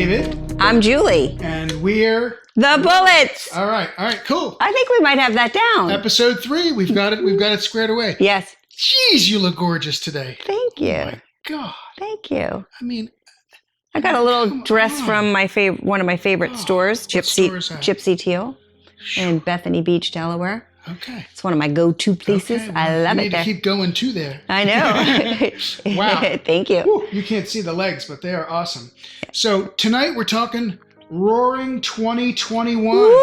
David. I'm Julie. And we're the Bullets. All right, cool. I think we might have that down. Episode 3. We've got it squared away. Yes. Jeez, you look gorgeous today. Thank you. Oh my God. Thank you. I mean, I got a little dress from one of my favorite stores, Gypsy Teal, in Bethany Beach, Delaware. Okay. It's one of my go-to places. Okay, I love you it need there. to keep going to there. I know. Wow. Thank you. Woo, you can't see the legs, but they are awesome. So tonight we're talking Roaring 2021. Woo!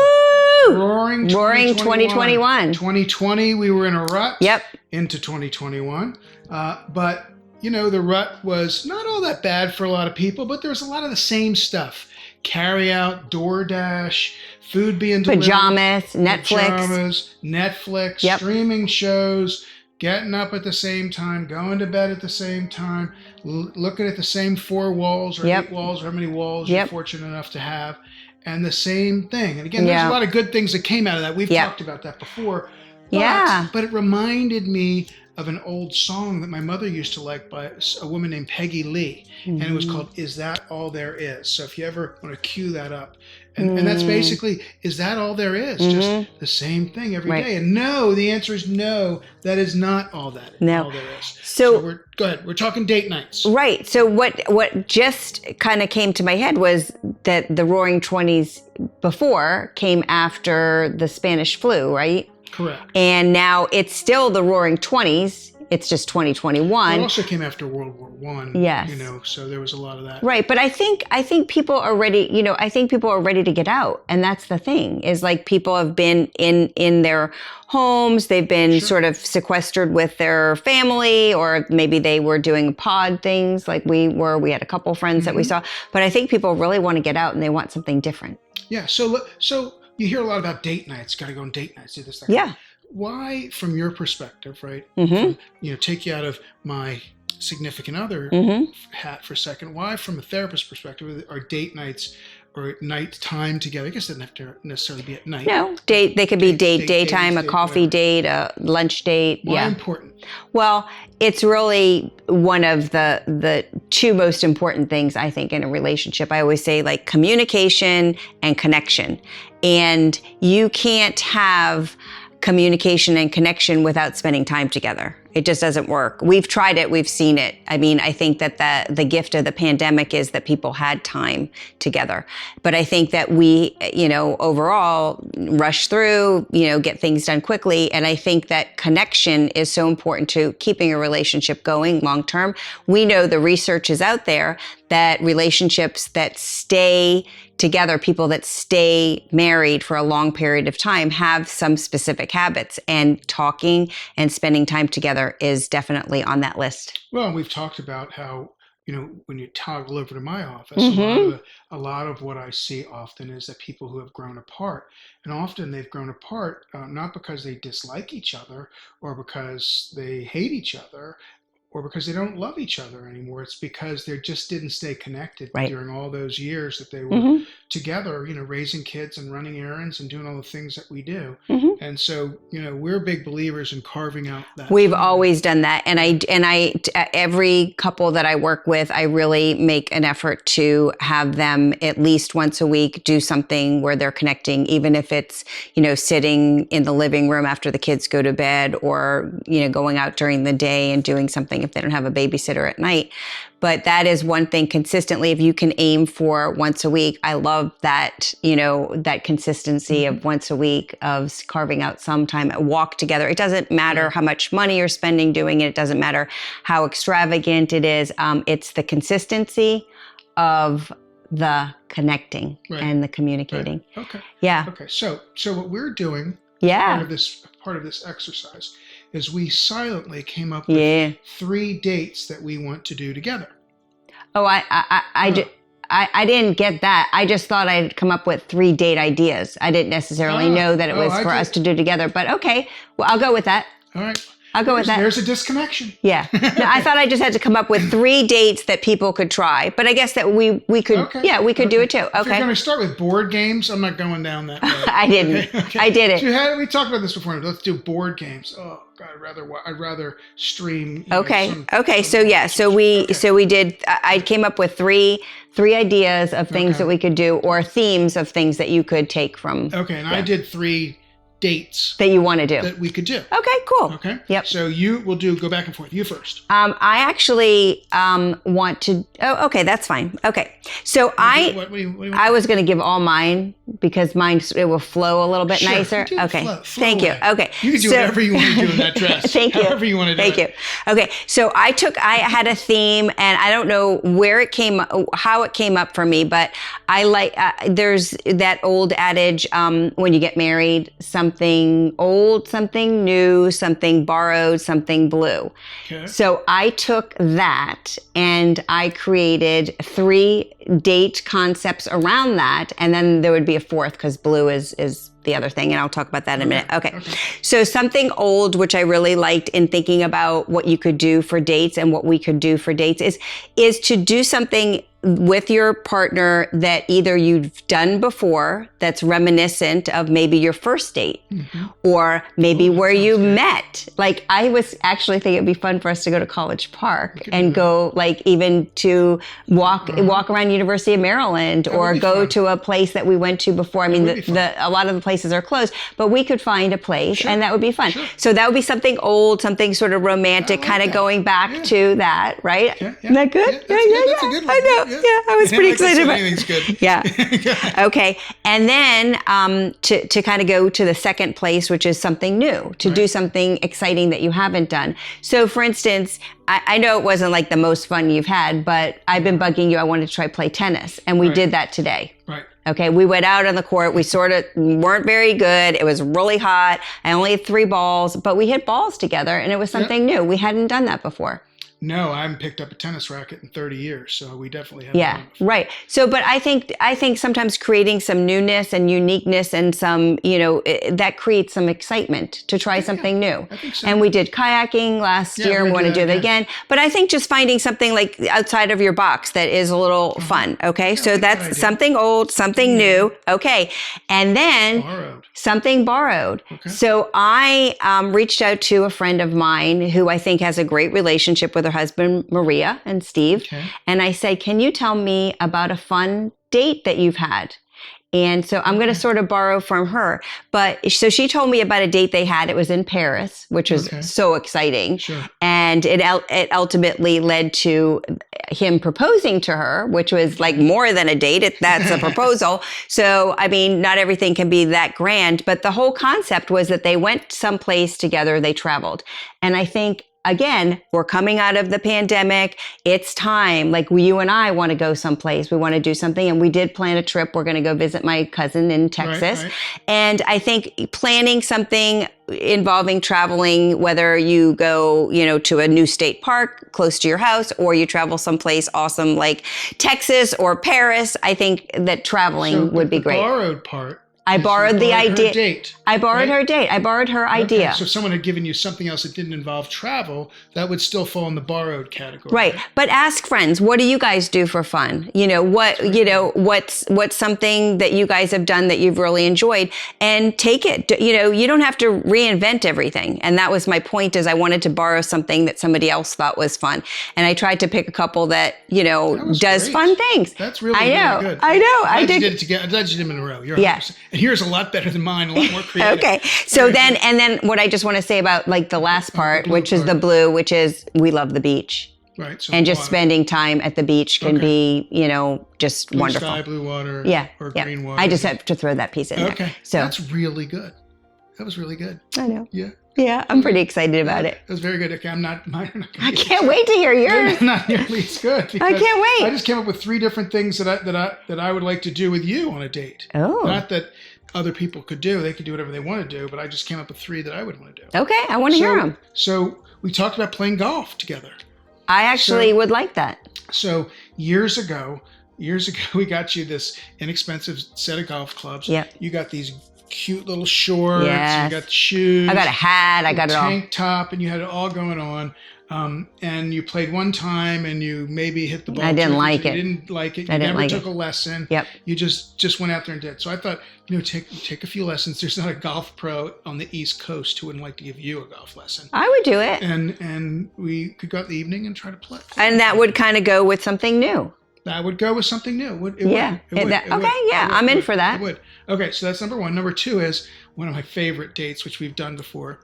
Roaring 2021. 2020, we were in a rut. Yep. Into 2021. But, you know, the rut was not all that bad for a lot of people, but there was a lot of the same stuff. Carry out, DoorDash, food being delivered. Pajamas, Netflix. Yep. Streaming shows, getting up at the same time, going to bed at the same time, looking at the same 4 walls or 8 walls, or how many walls you're fortunate enough to have, and the same thing. And again, there's a lot of good things that came out of that. We've talked about that before. But it reminded me of an old song that my mother used to like by a woman named Peggy Lee. And it was called Is That All There Is? So if you ever want to cue that up. And that's basically, is that all there is? Just the same thing every day. And no, the answer is no, that is not all that all there is. So go ahead. We're talking date nights. Right. So what just kind of came to my head was that the Roaring 20s before came after the Spanish flu, right? Correct. And now it's still the Roaring 20s. It's just 2021. It also came after World War I. Yes. You know, so there was a lot of that. Right. But I think people are ready, people are ready to get out. And that's the thing, is like people have been in their homes. They've been sort of sequestered with their family, or maybe they were doing pod things like we were. We had a couple friends that we saw. But I think people really want to get out and they want something different. Yeah. So you hear a lot about date nights. Got to go on date nights. Do this, that. Yeah. Why, from your perspective, right? From, take you out of my significant other hat for a second. Why, from a therapist perspective, are date nights or night time together? I guess it doesn't have to necessarily be at night. No, they could be daytime, a coffee date, a lunch date. Why important? Well, it's really one of the 2 most important things, I think, in a relationship. I always say, like, communication and connection. And you can't have communication and connection without spending time together. It just doesn't work. We've tried it. We've seen it. I mean, I think that the gift of the pandemic is that people had time together. But I think that we, overall rush through, get things done quickly. And I think that connection is so important to keeping a relationship going long term. We know the research is out there that relationships that stay together, people that stay married for a long period of time, have some specific habits, and talking and spending time together is definitely on that list. Well, we've talked about how, when you toggle over to my office, a lot of what I see often is that people who have grown apart, and often they've grown apart not because they dislike each other or because they hate each other, or because they don't love each other anymore. It's because they just didn't stay connected during all those years that they were together, raising kids and running errands and doing all the things that we do. And so, we're big believers in carving out that. We've always done that. And I, every couple that I work with, I really make an effort to have them at least once a week do something where they're connecting, even if it's, sitting in the living room after the kids go to bed, or, going out during the day and doing something if they don't have a babysitter at night. But that is one thing consistently. If you can aim for once a week, I love that, that consistency of once a week, of carving out some time, a walk together. It doesn't matter how much money you're spending doing it. It doesn't matter how extravagant it is. It's the consistency of the connecting and the communicating. Right. Okay. Yeah. Okay. So what we're doing, part of this exercise, is we silently came up with 3 dates that we want to do together. Oh, I didn't get that. I just thought I'd come up with 3 date ideas. I didn't necessarily know that it was for us to do together. But okay, well, I'll go with that. All right. I'll go with that. There's a disconnection. Yeah. No, I thought I just had to come up with 3 dates that people could try, but I guess that we could, we could do it too. If you're going to start with board games, I'm not going down that road. I didn't. Okay. I did it. So we talked about this before. Let's do board games. Oh God, I'd rather stream. Okay. So we did. I came up with three ideas of things that we could do, or themes of things that you could take from. Okay, and I did 3 dates that you want to do that we could do. Okay, cool. Okay. Yep. So you will go back and forth. You first. I actually want to. Oh, okay, that's fine. Okay. So what do you I was going to give all mine because mine it will flow a little bit nicer. Okay. Flow Thank away. You. Okay. You can do whatever you want to do in that dress. Thank you. However you want to do Thank you. Okay. So I had a theme, and I don't know how it came up for me, but I like. There's that old adage: when you get married, something old, something new, something borrowed, something blue. Okay. So I took that and I created 3 date concepts around that, and then there would be a 4th because blue is the other thing, and I'll talk about that in a minute. Okay. So something old, which I really liked in thinking about what you could do for dates and what we could do for dates, is to do something with your partner that either you've done before that's reminiscent of maybe your first date, or maybe where you met. Like, I was actually thinking it'd be fun for us to go to College Park and go, like, even to walk around University of Maryland, or go to a place that we went to before. I mean, a lot of the places are closed, but we could find a place and that would be fun. So that would be something old, something sort of romantic, kind of going back to that, right? Okay, Isn't that good? Yeah, that's a good one. I know. Yeah, I was pretty excited about it. Anything's good. Yeah. Okay. And then to kind of go to the second place, which is something new, to do something exciting that you haven't done. So for instance, I know it wasn't like the most fun you've had, but I've been bugging you. I wanted to try play tennis, and we did that today. Right. Okay, we went out on the court. We sort of weren't very good. It was really hot. I only had 3 balls, but we hit balls together, and it was something new. We hadn't done that before. No, I haven't picked up a tennis racket in 30 years, so we definitely have. Yeah, right. So, but I think sometimes creating some newness and uniqueness and some, that creates some excitement to try something new. I think so. And we did kayaking last year, and we want to do that again. But I think just finding something like outside of your box that is a little fun. Okay, so that's something old, something new. Okay, and then something borrowed. Okay. So I reached out to a friend of mine who I think has a great relationship with her husband, Maria and Steve. Okay. And I said, can you tell me about a fun date that you've had? And so I'm going to sort of borrow from her. But so she told me about a date they had. It was in Paris, which was so exciting. Sure. And it ultimately led to him proposing to her, which was like more than a date. That's a proposal. So, I mean, not everything can be that grand. But the whole concept was that they went someplace together. They traveled. And I think, again, we're coming out of the pandemic. It's time. Like, you and I want to go someplace. We want to do something. And we did plan a trip. We're going to go visit my cousin in Texas. Right. And I think planning something involving traveling, whether you go, to a new state park close to your house, or you travel someplace awesome like Texas or Paris, I think that traveling would be great. The borrowed part. I borrowed the idea. Her date, I borrowed her date. I borrowed her idea. So if someone had given you something else that didn't involve travel, that would still fall in the borrowed category. Right. But ask friends, what do you guys do for fun? What's something that you guys have done that you've really enjoyed, and take it. You don't have to reinvent everything. And that was my point, is I wanted to borrow something that somebody else thought was fun. And I tried to pick a couple that, does great. Fun things. That's really good. I know. I'm glad you did it together. I'm glad you did them in a row. You're 100%. And here's a lot better than mine, a lot more creative. Okay. So then what I just want to say about like the last part, which is the blue, which is we love the beach. Right. So and just spending time at the beach can be, just blue wonderful. Sky, blue water, or green water. I just have to throw that piece in there. Okay. So that's really good. That was really good. I know. Yeah. Yeah, I'm pretty excited about it. It was very good. Okay, mine are not I can't wait to hear yours. Not nearly as good. I can't wait. I just came up with 3 different things that I would like to do with you on a date. Oh. Not that other people could do. They could do whatever they want to do, but I just came up with 3 that I would want to do. Okay, I want to hear them. So we talked about playing golf together. I actually would like that. So years ago, we got you this inexpensive set of golf clubs. Yeah. You got these cute little shorts. Yes. You got the shoes. I got a hat. I got it all. Tank top, and you had it all going on. And you played one time, and you maybe hit the ball. I didn't like it. You didn't like it. I You didn't never like took it. a lesson. Yep. You just went out there and did. So I thought, take a few lessons. There's not a golf pro on the East Coast who wouldn't like to give you a golf lesson. I would do it. And we could go out in the evening and try to play. And that would kind of go with something new. That would go with something new. It would. I'm in for that. It would. Okay, so that's number one. Number two is one of my favorite dates, which we've done before,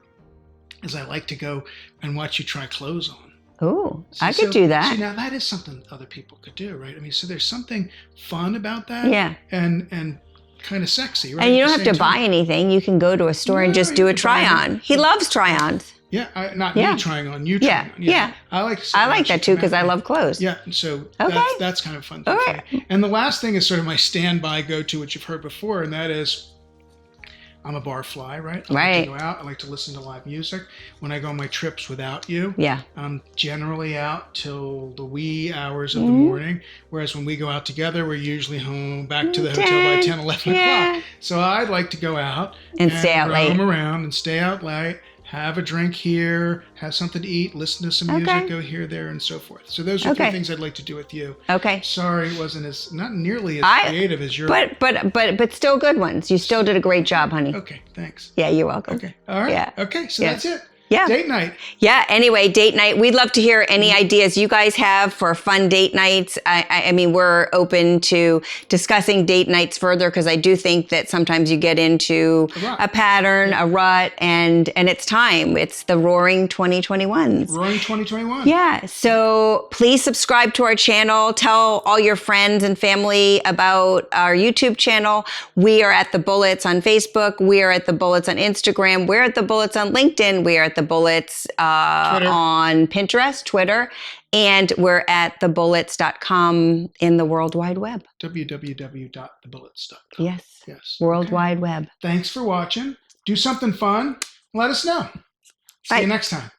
is I like to go and watch you try clothes on. Oh, I could do that. See, now that is something other people could do, right? I mean, so there's something fun about that. Yeah. And kind of sexy, right? And you don't have to buy anything. You can go to a store and just do a try-on. He loves try-ons. Yeah, not me trying on, you trying on. Yeah. I like that too because I love clothes. Yeah, so Okay. that's kind of fun. All for right. me. And the last thing is sort of my standby go-to, which you've heard before, and that is I'm a bar fly, right? I like to go out. I like to listen to live music. When I go on my trips without you, I'm generally out till the wee hours of the morning. Whereas when we go out together, we're usually home back to the hotel by 10, 11 o'clock. So I'd like to go out and stay out late. Roam around and stay out late. Have a drink here, have something to eat, listen to some music, go here, there, and so forth. So those are three things I'd like to do with you. Okay. Sorry, it wasn't not nearly as creative as your. But still good ones. You still did a great job, honey. Okay, thanks. Yeah, you're welcome. Okay, all right. Yeah. Okay, so that's it. Yeah. Date night. Yeah. Anyway, date night. We'd love to hear any ideas you guys have for fun date nights. I mean, we're open to discussing date nights further because I do think that sometimes you get into a pattern, a rut, and it's time. It's the roaring 2021s. Roaring 2021. Yeah. So please subscribe to our channel. Tell all your friends and family about our YouTube channel. We are at The Bullets on Facebook. We are at The Bullets on Instagram. We're at The Bullets on LinkedIn. We are at The Bullets on Pinterest, Twitter, and we're at thebullets.com in the World Wide Web. www.thebullets.com. Yes. World Wide Web. Thanks for watching. Do something fun. Let us know. See you next time.